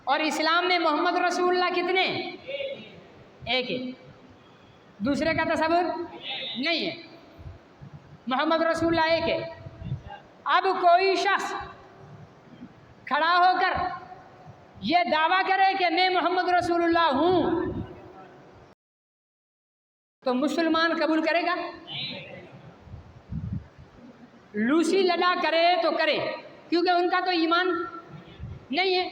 और इस्लाम में मोहम्मद रसूलुल्लाह कितने? एक है, दूसरे का तस्वुर नहीं है, मोहम्मद रसूलुल्लाह एक है। अब कोई शख्स खड़ा होकर ये दावा करे कि मैं मोहम्मद रसूलुल्लाह हूँ, तो मुसलमान कबूल करेगा? लूसी लड़ा करे तो करे, क्योंकि उनका तो ईमान नहीं है,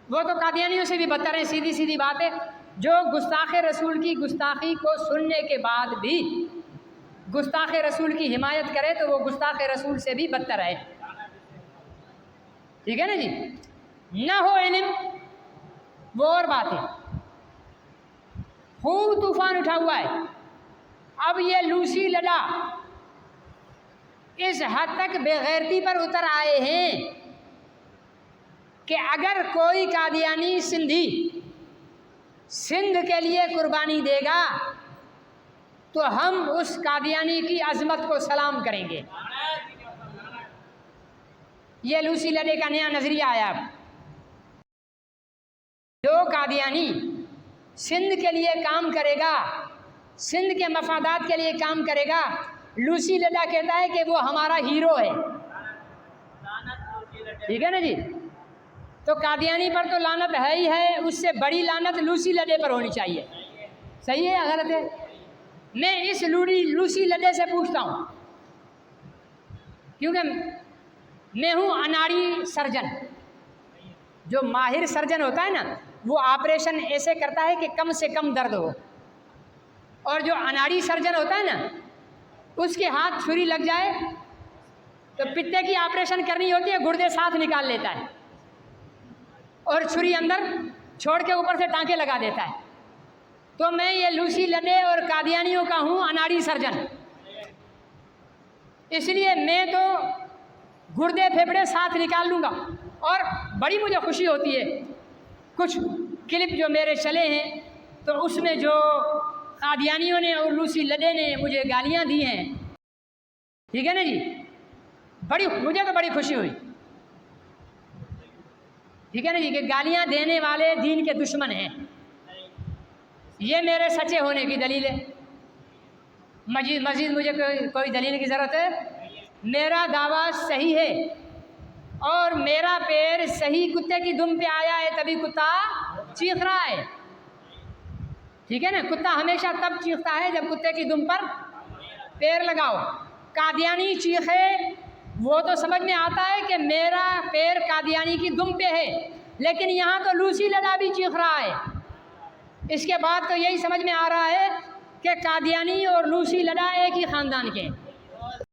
वो तो कादियानियों से भी बदतर है। सीधी सीधी बात है, जो गुस्ताखे रसूल की गुस्ताखी को सुनने के बाद भी गुस्ताखे रसूल की हिमायत करे तो वो गुस्ताखे रसूल से भी बदतर है। ठीक है ना जी? ना हो इल्म वो और बात है, खूब तूफान उठा हुआ है। अब ये लूसी लड़ा इस हद तक बेगैरती पर उतर आए हैं कि अगर कोई कादियानी सिंधी सिंध के लिए कुर्बानी देगा तो हम उस कादियानी की अजमत को सलाम करेंगे। ये लूसी लड़े का नया नजरिया आया। जो कादियानी सिंध के लिए काम करेगा, सिंध के मफादात के लिए काम करेगा, लूसी लड़ा कहता है कि वो हमारा हीरो है। ठीक है ना जी? तो कादियानी पर तो लानत है ही है, उससे बड़ी लानत लूसी लड़े पर होनी चाहिए। सही है या गलत है? मैं इस लूसी लड़े से पूछता हूँ, क्योंकि मैं हूँ अनाड़ी सर्जन। जो माहिर सर्जन होता है ना, वो ऑपरेशन ऐसे करता है कि कम से कम दर्द हो, और जो अनाड़ी सर्जन होता है ना, उसके हाथ छुरी लग जाए तो पित्ते की ऑपरेशन करनी होती है, गुर्दे साथ निकाल लेता है और छुरी अंदर छोड़ के ऊपर से टांके लगा देता है। तो मैं ये लूसी लड़े और कादियानियों का हूँ अनाड़ी सर्जन, इसलिए मैं तो गुर्दे फेफड़े साथ निकाल लूँगा। और बड़ी मुझे खुशी होती है, कुछ क्लिप जो मेरे चले हैं तो उसमें जो कादियानियों ने और लूसी लड़े ने मुझे गालियाँ दी हैं, ठीक है ना जी, मुझे तो बड़ी खुशी हुई। ठीक है ना जी, कि गालियाँ देने वाले दीन के दुश्मन हैं, ये मेरे सच्चे होने की दलील है। मजीद मुझे कोई दलील की ज़रूरत है? मेरा दावा सही है और मेरा पैर सही कुत्ते की दुम पे आया है तभी कुत्ता चीख रहा है। ठीक है ना? कुत्ता हमेशा तब चीखता है जब कुत्ते की दुम पर पैर लगाओ। कादियानी चीखे वो तो समझ में आता है कि मेरा पैर कादियानी की दुम पे है, लेकिन यहाँ तो लूसी लड़ा भी चीख रहा है। इसके बाद तो यही समझ में आ रहा है कि कादियानी और लूसी लड़ा एक ही ख़ानदान के।